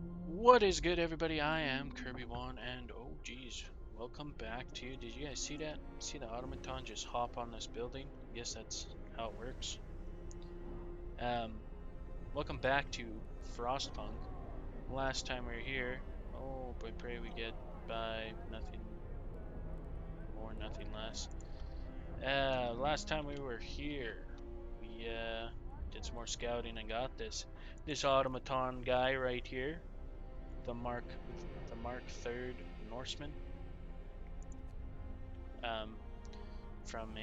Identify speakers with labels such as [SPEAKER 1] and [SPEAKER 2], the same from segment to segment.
[SPEAKER 1] What is good, everybody? I am Kirby1, and oh geez, welcome back to. Did you guys see that? See the automaton just hop on this building? I guess that's how it works. Um, Welcome back to Frostpunk. Last time we were here, oh, I pray we get by nothing more, nothing less. Last time we were here, we did some more scouting and got this automaton guy right here, the Mark III Norseman. Um, from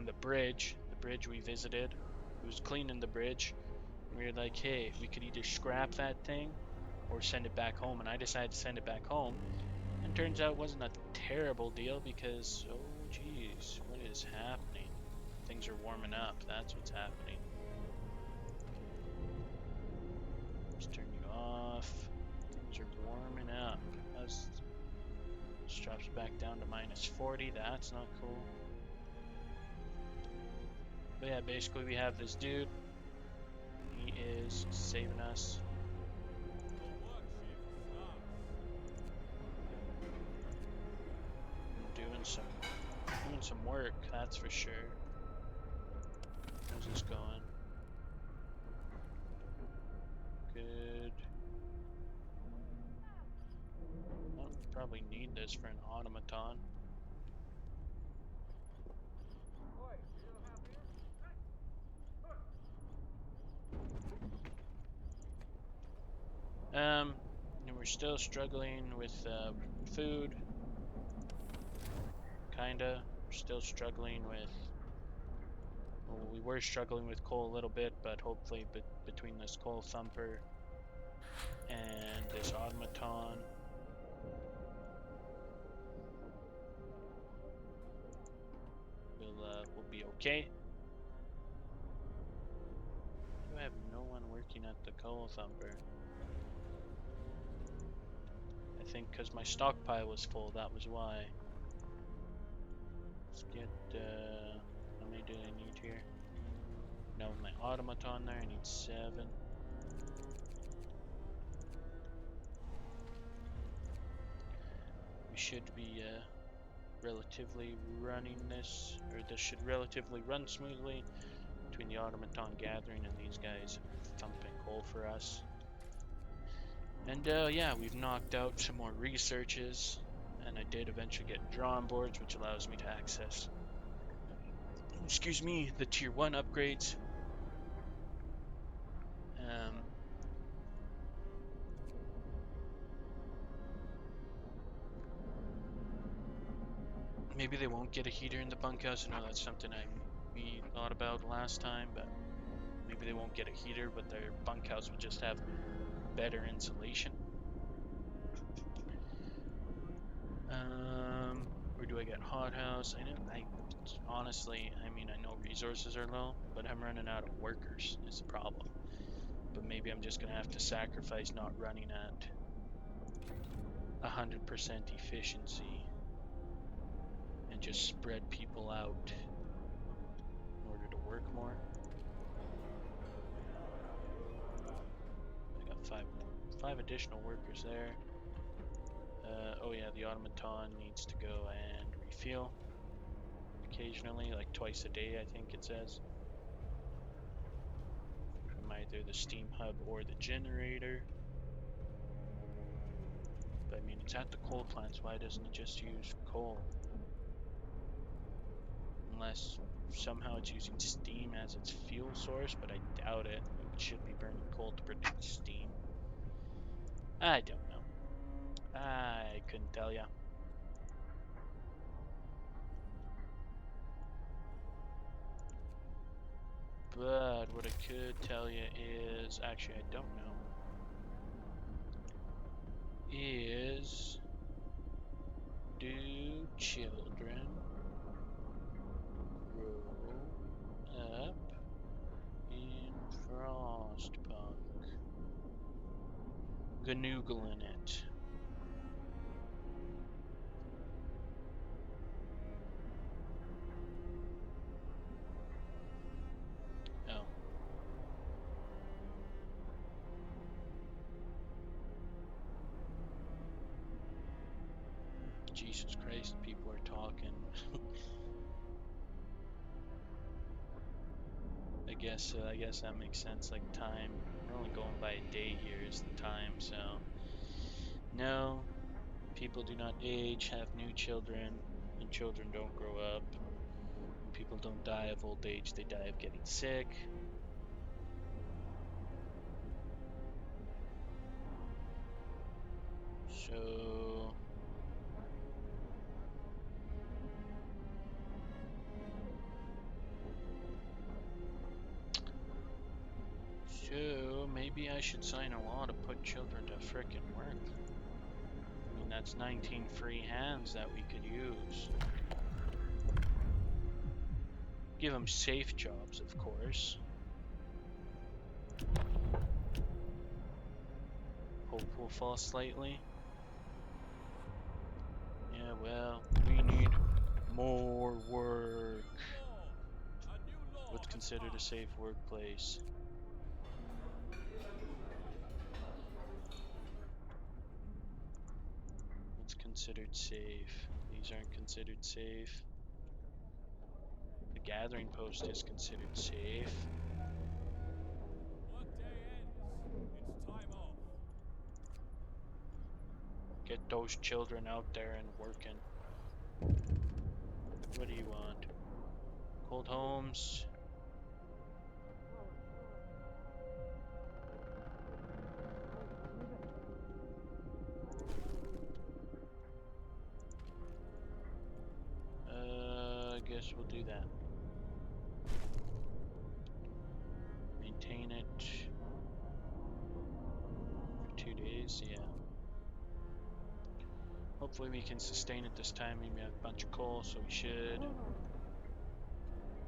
[SPEAKER 1] the bridge we visited. It was cleaning the bridge. We were like, hey, we could either scrap that thing or send it back home. And I decided to send it back home. And turns out it wasn't a terrible deal because, oh geez, what is happening? Things are warming up. That's what's happening. Let's turn you off. Things are warming up. This drops back down to -40. That's not cool. But yeah, basically we have this dude. He is saving us. Doing some work, that's for sure. How's this going? Good. Well, probably need this for an automaton. And we're still struggling with food. Kinda. We're still struggling with. Well, we were struggling with coal a little bit, but hopefully, between this coal thumper and this automaton, we'll be okay. I have no one working at the coal thumper. I think because my stockpile was full, that was why. Let's get, how many do I need here? Now with my automaton there, I need 7. We should be relatively running this, or this should relatively run smoothly between the automaton gathering and these guys thumping coal for us. And yeah, we've knocked out some more researches, and I did eventually get drawn boards, which allows me to access, excuse me, the tier 1 upgrades. Maybe they won't get a heater in the bunkhouse. I know that's something we thought about last time, but maybe they won't get a heater, but their bunkhouse will just have better insulation. Where do I get hothouse? I honestly, I mean, I know resources are low, but I'm running out of workers is the problem. But maybe I'm just gonna have to sacrifice not running at 100% efficiency and just spread people out in order to work more. I got five additional workers there. Oh yeah, the automaton needs to go and refuel occasionally, like twice a day, I think it says. From either the steam hub or the generator. But I mean, it's at the coal plants. Why doesn't it just use coal? Unless somehow it's using steam as its fuel source, but I doubt it. It should be burning coal to produce steam. I don't know. I couldn't tell ya. But what I could tell you is, actually I don't know, is do children grow up in Frostpunk? Ganoogling it. Oh. Jesus Christ, people are talking. I guess that makes sense. Like time, we're only going by a day here is the time, so no, people do not age, have new children, and children don't grow up. And people don't die of old age, they die of getting sick. So maybe I should sign a law to put children to frickin' work. I mean, that's 19 free hands that we could use. Give them safe jobs, of course. Hope we'll fall slightly. Yeah, well, we need more work. What's considered a safe workplace? What's considered safe? These aren't considered safe. The gathering post is considered safe. Get those children out there and working. What do you want? Cold homes. I guess we'll do that. Maintain it for 2 days, yeah. Hopefully we can sustain it this time. We have a bunch of coal, so we should.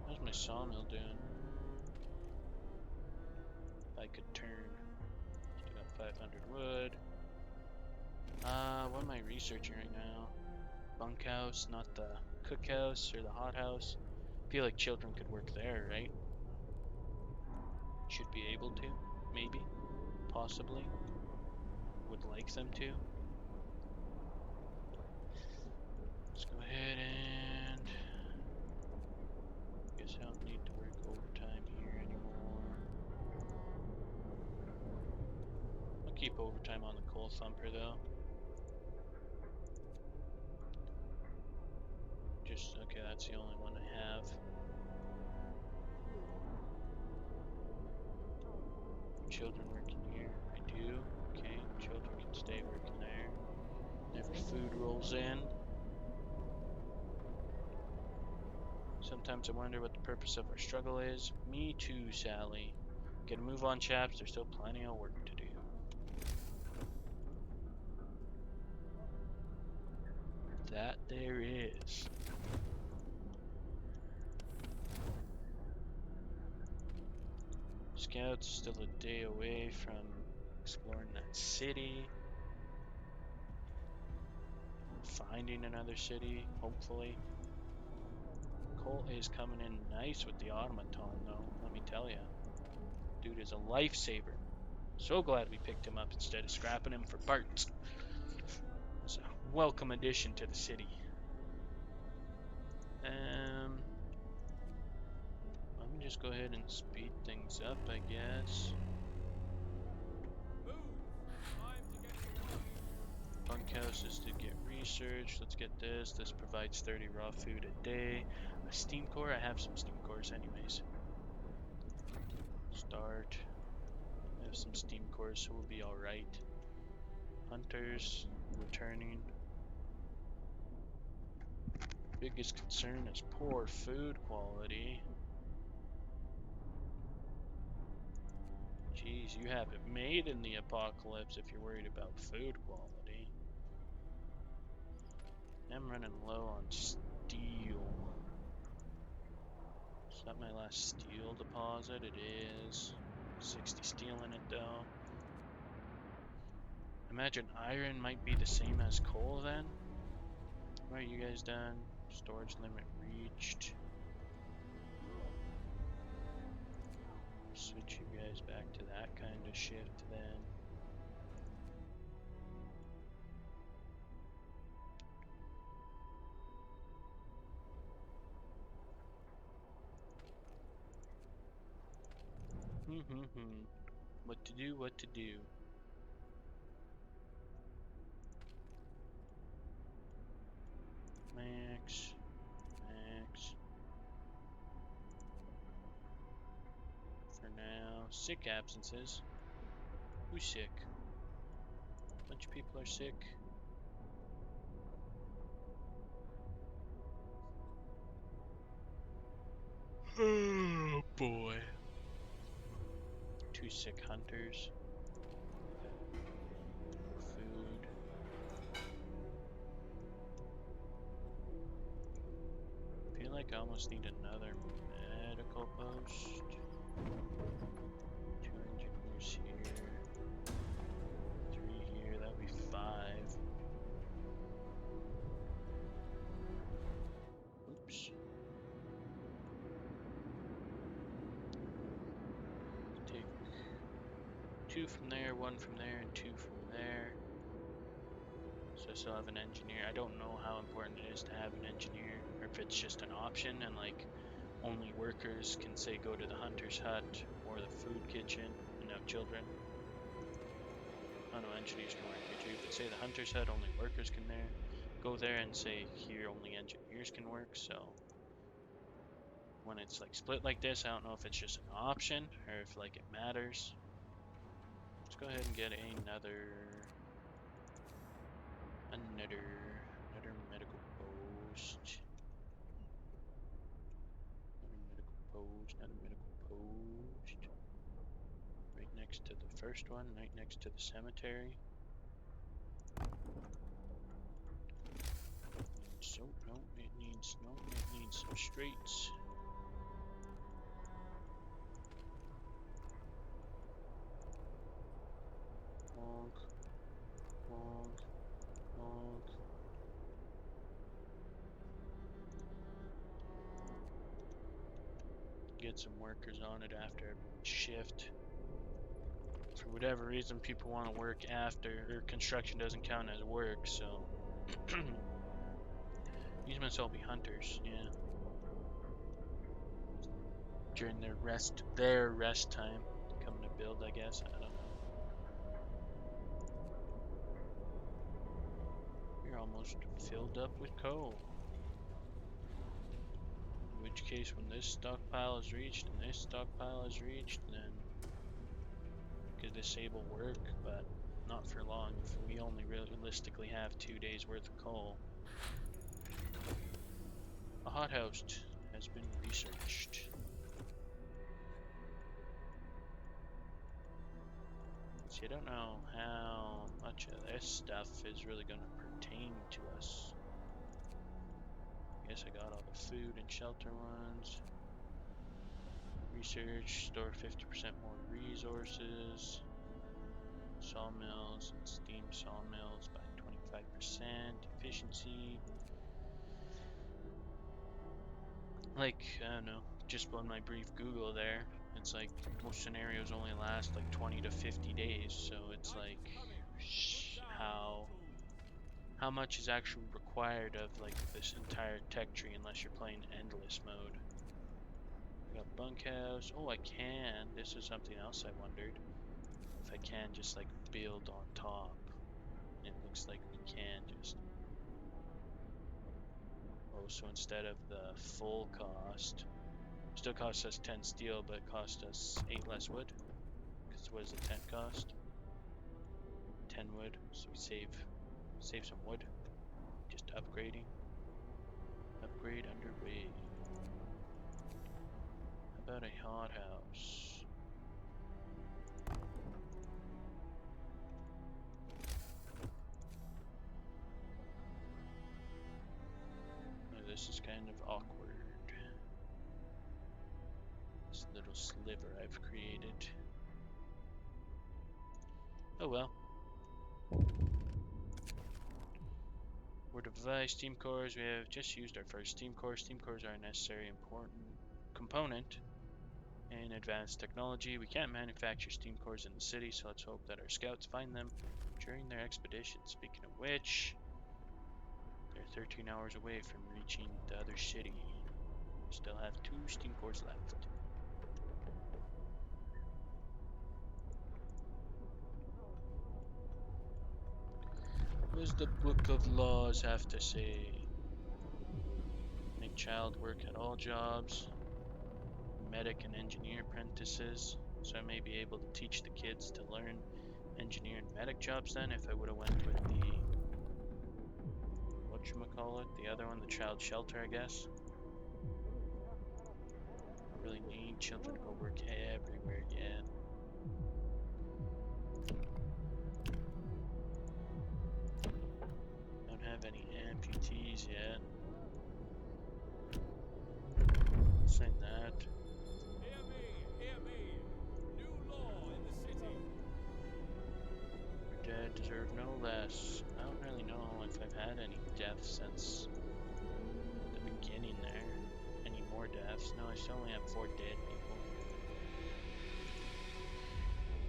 [SPEAKER 1] How's my sawmill doing? If I could turn. Still got 500 wood. What am I researching right now? Bunkhouse, not the cookhouse or the hothouse. I feel like children could work there, right? Should be able to, maybe, possibly. Would like them to. Let's go ahead and guess I don't need to work overtime here anymore. I'll keep overtime on the coal thumper though. Okay, that's the only one I have. Children working here, I do. Okay, children can stay working there. Whenever food rolls in. Sometimes I wonder what the purpose of our struggle is. Me too, Sally. Gotta move on, chaps. There's still plenty of work to do. That there is. Scouts still a day away from exploring that city. Finding another city, hopefully. Coal is coming in nice with the automaton though, let me tell ya. Dude is a lifesaver. So glad we picked him up instead of scrapping him for parts. It's a welcome addition to the city. Let me just go ahead and speed things up, I guess. Bunkhouses to get research. Let's get this. This provides 30 raw food a day. A steam core? I have some steam cores anyways. Start. I have some steam cores, so we'll be alright. Hunters returning. Biggest concern is poor food quality. Jeez, you have it made in the apocalypse if you're worried about food quality. I'm running low on steel. Is that my last steel deposit? It is. 60 steel in it though. Imagine iron might be the same as coal then. What are you guys done? Storage limit reached. Switch you guys back to that kind of shift then. What to do, what to do. Max. Max. For now. Sick absences. Who's sick? A bunch of people are sick. Oh boy. 2 sick hunters. Food. Feel like I almost need another medical post. 2 engineers here. 3 here, that would be 5. Oops. Take 2 from there, 1 from there, and 2 from there. So I still have an engineer. I don't know how important it is to have an engineer, or if it's just an option and like only workers can say go to the hunter's hut or the food kitchen and have children. Oh no, engineers can work here too, but say the hunter's hut, only workers can go there and say here only engineers can work. So when it's like split like this, I don't know if it's just an option or if like it matters. Let's go ahead and get another medical post. Another medical post. Right next to the first one, right next to the cemetery. So it needs some straights. Honk, honk, honk. Get some workers on it after shift. For whatever reason, people want to work after, or construction doesn't count as work, so these must all be hunters, yeah. During their rest time, coming to build, I guess. I don't know. We're almost filled up with coal. In which case, when this stockpile is reached and this stockpile is reached, then we could disable work, but not for long. If we only realistically have 2 days worth of coal. A hothouse has been researched. See, I don't know how much of this stuff is really going to pertain to us. Guess I got all the food and shelter ones. Research, store 50% more resources. Sawmills and steam sawmills by 25%. Efficiency. Like, I don't know, just on my brief Google there, it's like most scenarios only last like 20 to 50 days, so it's like how much is actually required of like this entire tech tree unless you're playing endless mode. I got bunkhouse. Oh, I can. This is something else I wondered. If I can just like build on top. It looks like we can just. Oh, so instead of the full cost, still costs us 10 steel, but it cost us 8 less wood. Because what does the tent cost? 10 wood, so we save some wood. Just upgrading. Upgrade underway. How about a hothouse? Oh, this is kind of awkward. This little sliver I've created. Oh well. We're to devise steam cores. We have just used our first steam core. Steam cores are a necessary important component in advanced technology. We can't manufacture steam cores in the city, so let's hope that our scouts find them during their expedition. Speaking of which, they're 13 hours away from reaching the other city. We still have 2 steam cores left. does the book of laws have to say? Make child work at all jobs. Medic and engineer apprentices. So I may be able to teach the kids to learn engineer and medic jobs then if I would have went with the whatchamacallit, the other one, the child shelter, I guess. I really need children to go work everywhere yet. Don't have any amputees yet. Saying that.
[SPEAKER 2] Hear me. New law in the city.
[SPEAKER 1] Your dad deserved no less. I don't really know if I've had any deaths since the beginning there. Any more deaths? No, I still only have 4 dead people.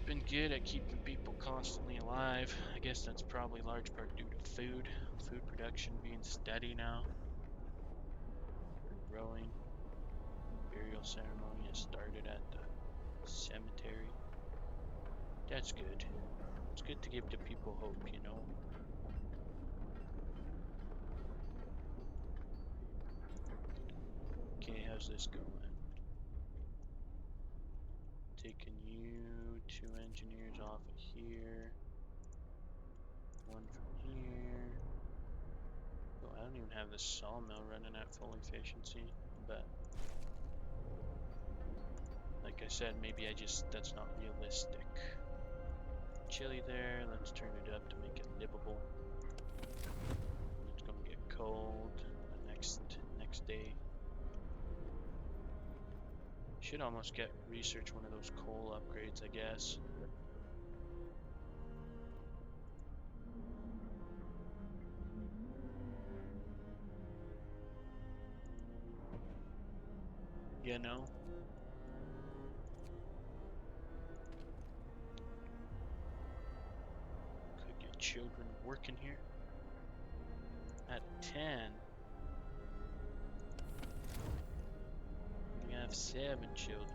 [SPEAKER 1] Been good at keeping people constantly alive. I guess that's probably large part due to food. Food production being steady now. We're growing. Burial ceremony has started at the cemetery. That's good. It's good to give the people hope, you know. Okay, how's this going? Taking you 2 engineers off of here. 1 from here. Oh, I don't even have this sawmill running at full efficiency, but like I said, maybe that's not realistic. Chilly there, let's turn it up to make it livable. It's gonna get cold the next day. Should almost research one of those coal upgrades, I guess. You know? Could get children working here. At 10. We have 7 children.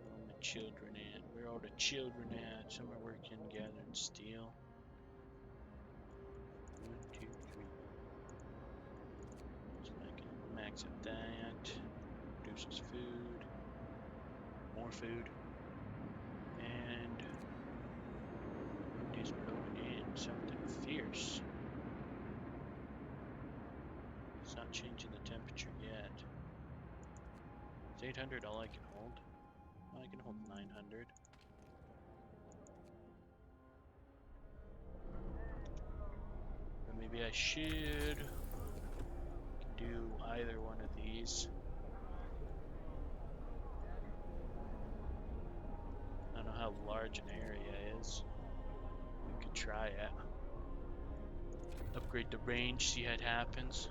[SPEAKER 1] Where are the children at? Where are the children at? Some are working gathering steel. 1, 2, 3. So I can max at that. Produces food. More food. And these are loaded in something fierce. It's not changing the temperature yet. It's 800 all I can hold. I can hold 900. But maybe I should do either one of these. I don't know how large an area is. We could try it. Upgrade the range, see how it happens.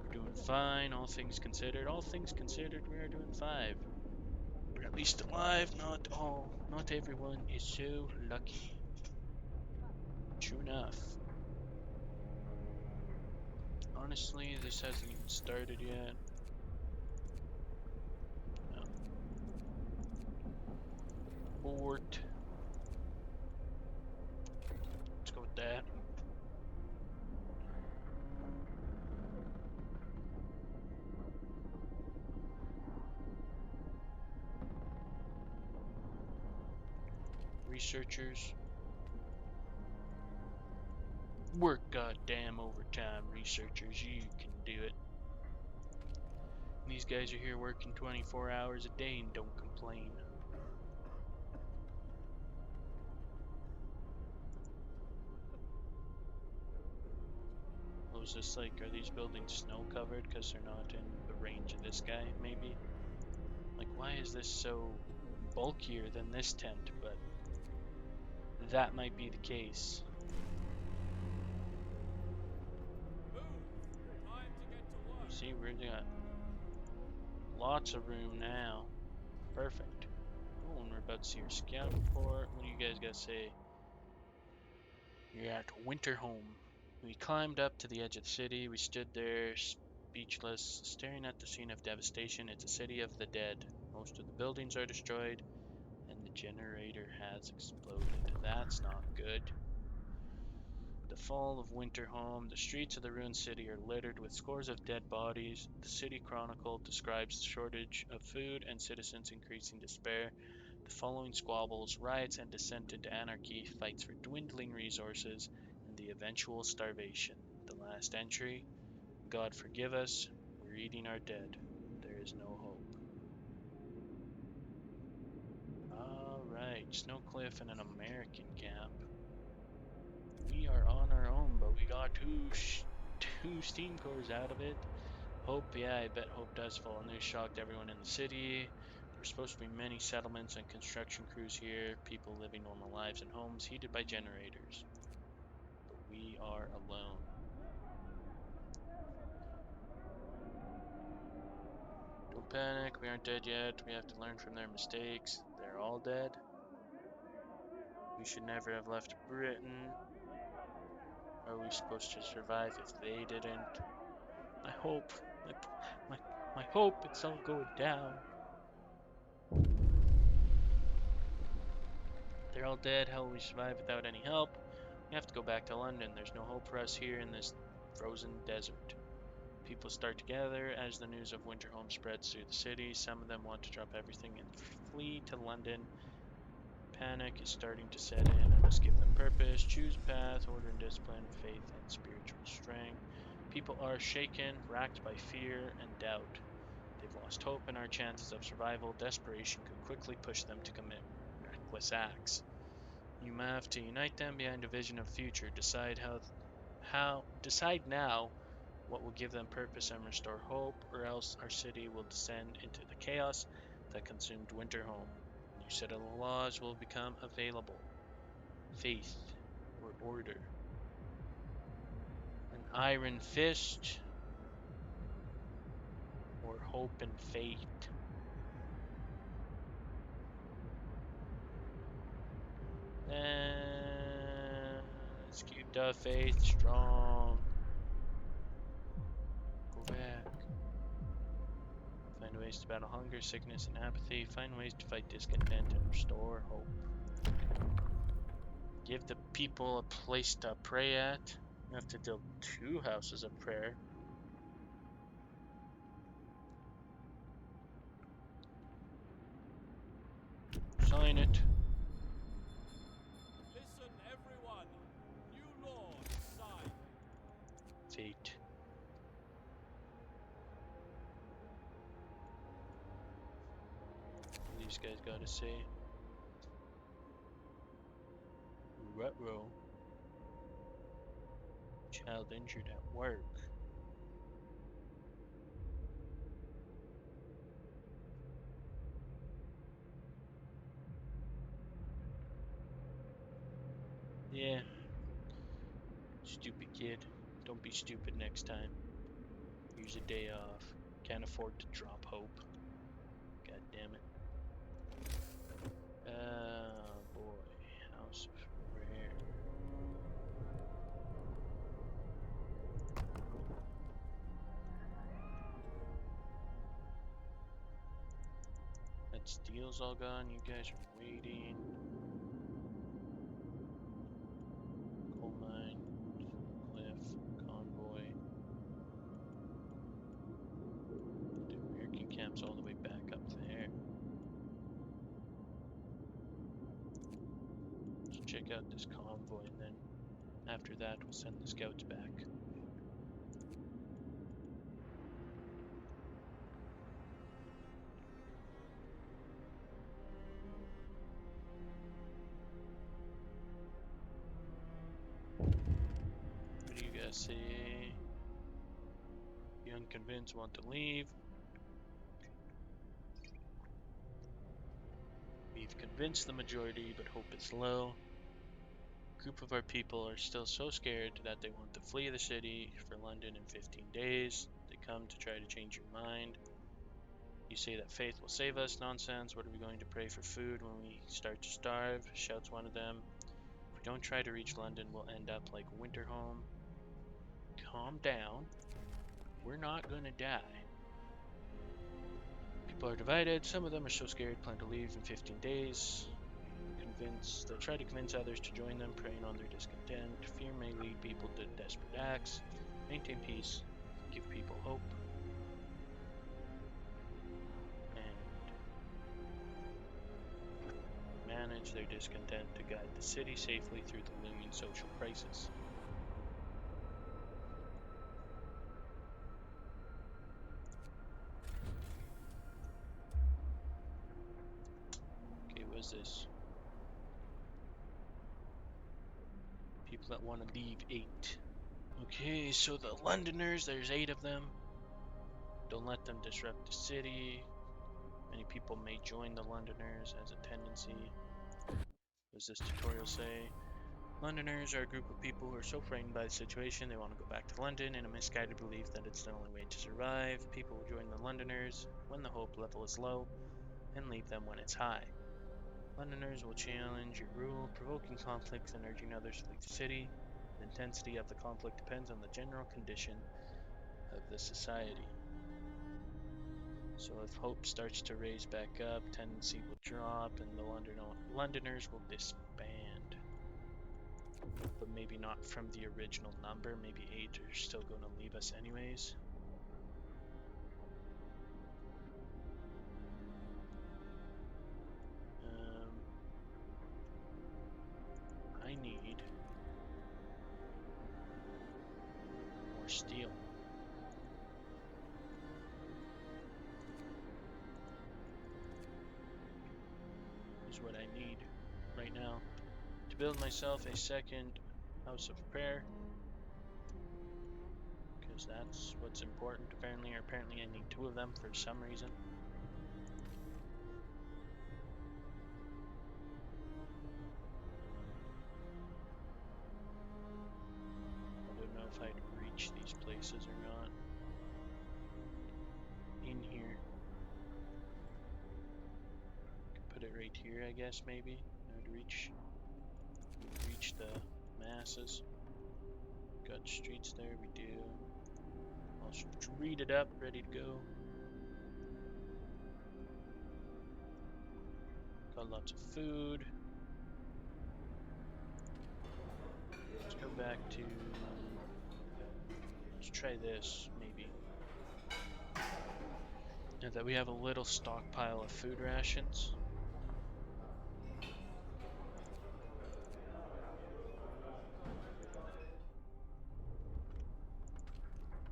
[SPEAKER 1] We're doing fine, all things considered. All things considered, we are doing 5. We're at least alive, not everyone is so lucky. True enough. Honestly, this hasn't even started yet. No. Abort. Let's go with that. Researchers. Work goddamn overtime, researchers. You can do it. These guys are here working 24 hours a day and don't complain. Oh, is this like, are these buildings snow covered because they're not in the range of this guy, maybe? Like, why is this so bulkier than this tent? But that might be the case. See, we're got lots of room now. Perfect. Oh, and we're about to see your scout report. What do you guys gotta say? You're at Winterhome. We climbed up to the edge of the city. We stood there, speechless, staring at the scene of devastation. It's a city of the dead. Most of the buildings are destroyed, and the generator has exploded. That's not good. The fall of Winterhome. The streets of the ruined city are littered with scores of dead bodies. The City Chronicle describes the shortage of food and citizens' increasing despair. The following squabbles, riots, and descent into anarchy, fights for dwindling resources, and the eventual starvation. The last entry: God forgive us, we're eating our dead. There is no hope. Alright, Snowcliff and an American camp. We are on our own, but we got two steam cores out of it. Hope, yeah, I bet Hope does fall. And they shocked everyone in the city. There's supposed to be many settlements and construction crews here, people living normal lives in homes heated by generators. But we are alone. Don't panic, we aren't dead yet. We have to learn from their mistakes. They're all dead. We should never have left Britain. Are we supposed to survive if they didn't? I hope. My hope it's all going down. They're all dead. How will we survive without any help? We have to go back to London. There's no hope for us here in this frozen desert. People start to gather as the news of Winterhome spreads through the city. Some of them want to drop everything and flee to London. Panic is starting to set in. I must give them purpose, choose a path, order and discipline, faith and spiritual strength. People are shaken, racked by fear and doubt. They've lost hope in our chances of survival. Desperation could quickly push them to commit reckless acts. You have to unite them behind a vision of the future. Decide decide now what will give them purpose and restore hope, or else our city will descend into the chaos that consumed Winterhome. New set of laws will become available. Faith or order. An iron fist or hope and faith. Let's keep the faith strong. Go back. Find ways to battle hunger, sickness, and apathy. Find ways to fight discontent and restore hope. Give the people a place to pray at. You have to build 2 houses of prayer. Sign it.
[SPEAKER 2] Listen, everyone. New law is signed.
[SPEAKER 1] Fate. What these guys gotta say? Ruh-roh. Child injured at work. Yeah. Stupid kid. Don't be stupid next time. Here's a day off. Can't afford to drop hope. God damn it. Oh boy. House of Prayer. That steel's all gone. You guys are waiting. Coal mine. Cliff. Convoy. The American camp's all the way back up there. Let's check out this convoy, and then after that we'll send the scouts back. What do you guys say? The unconvinced want to leave. We've convinced the majority, but hope is low. A group of our people are still so scared that they want to flee the city for London in 15 days. They come to try to change your mind. You say that faith will save us. Nonsense. What are we going to pray for food when we start to starve? Shouts one of them. If we don't try to reach London, we'll end up like Winterhome. Calm down. We're we're not gonna die. People are divided. Some of them are so scared, plan to leave in 15 days. They'll try to convince others to join them, preying on their discontent. Fear may lead people to desperate acts. Maintain peace, give people hope, and manage their discontent to guide the city safely through the looming social crisis. Okay, what's this? People that want to leave, 8. Okay, so the Londoners, there's 8 of them. Don't let them disrupt the city. Many people may join the Londoners as a tendency. What does this tutorial say? Londoners are a group of people who are so frightened by the situation they want to go back to London in a misguided belief that it's the only way to survive. People will join the Londoners when the hope level is low and leave them when it's high. Londoners will challenge your rule, provoking conflicts and urging others to leave the city. The intensity of the conflict depends on the general condition of the society. So if hope starts to raise back up, tendency will drop, and the Londoners will disband. But maybe not from the original number. Maybe 8 are still going to leave us anyways. I need more steel. Is what I need right now to build myself a second house of prayer, because that's what's important apparently, or apparently I need 2 of them for some reason. I don't know if I'd reach these places or not. In here. Could put it right here, I guess, maybe. I would reach the masses. Got streets there, we do. All streeted up, ready to go. Got lots of food. Let's go back to... Let's try this, maybe. Now that we have a little stockpile of food rations.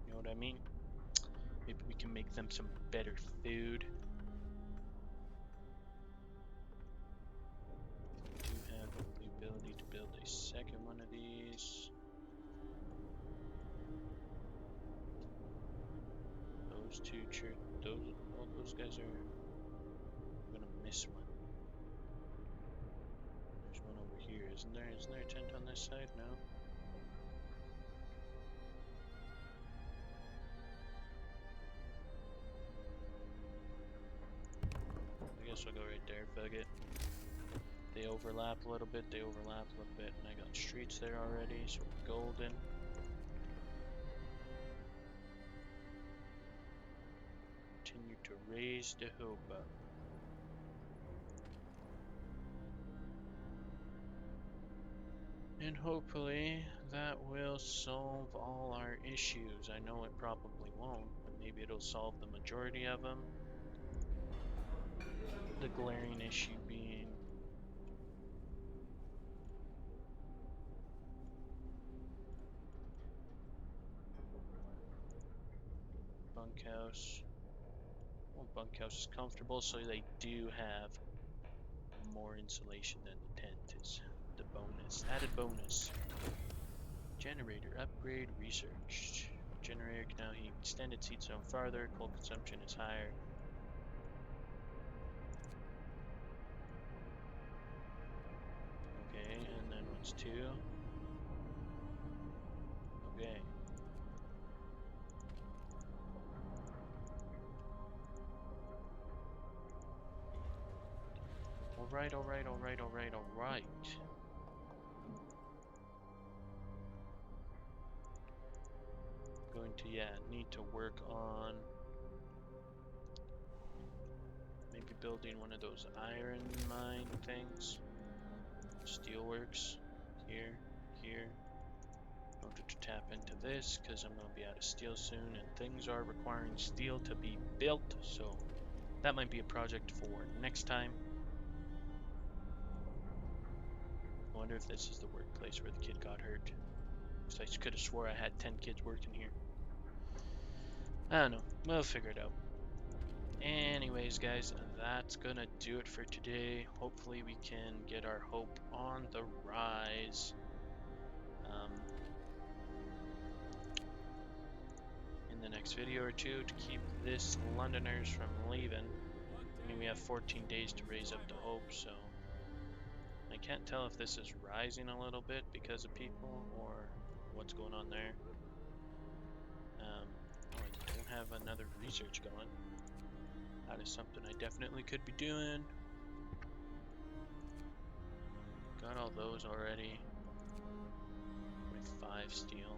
[SPEAKER 1] You know what I mean? Maybe we can make them some better food. We do have the ability to build a second one of these. Those 2 those guys are... I'm gonna miss one. There's one over here, isn't there? Isn't there a tent on this side? No. I guess I'll go right there, fuck it. They overlap a little bit, and I got streets there already, so we're golden. Continue to raise the hope up. And hopefully that will solve all our issues. I know it probably won't, but maybe it'll solve the majority of them. The glaring issue being bunkhouse. Well, bunkhouse is comfortable, so they do have more insulation than the tent is the bonus. Added bonus. Generator upgrade researched. Generator can now heat extended seat zone farther. Coal consumption is higher. Okay, and then what's 2? Okay. Alright. Going need to work on maybe building one of those iron mine things. Steelworks here, here. In order to tap into this, because I'm going to be out of steel soon, and things are requiring steel to be built, so that might be a project for next time. I wonder if this is the workplace where the kid got hurt. So I could have swore I had 10 kids working here. I don't know. We'll figure it out. Anyways, guys, that's gonna do it for today. Hopefully we can get our hope on the rise. In the next video or two to keep this Londoners from leaving. I mean, we have 14 days to raise up the hope, so I can't tell if this is rising a little bit because of people or what's going on there. Oh, I don't have another research going. That is something I definitely could be doing. Got all those already. With 5 steel.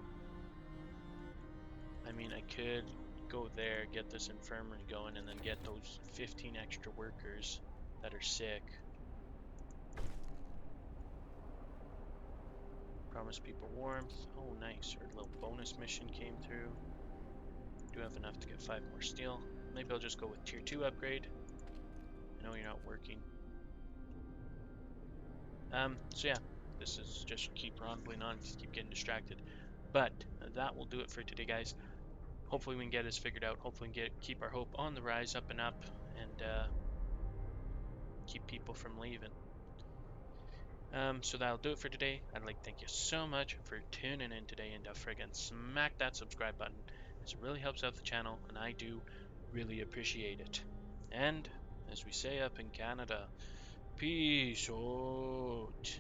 [SPEAKER 1] I mean, I could go there, get this infirmary going, and then get those 15 extra workers that are sick. Promise people warmth. Oh, nice. Our little bonus mission came through. Do have enough to get 5 more steel. Maybe I'll just go with tier 2 upgrade. I know you're not working. So yeah, this is just keep rambling on, keep getting distracted. But that will do it for today, guys. Hopefully we can get this figured out. Hopefully we can keep our hope on the rise, up and up, and keep people from leaving. So that'll do it for today. I'd like to thank you so much for tuning in today, and friggin' smack that subscribe button, as it really helps out the channel, and I do really appreciate it. And as we say up in Canada, peace out.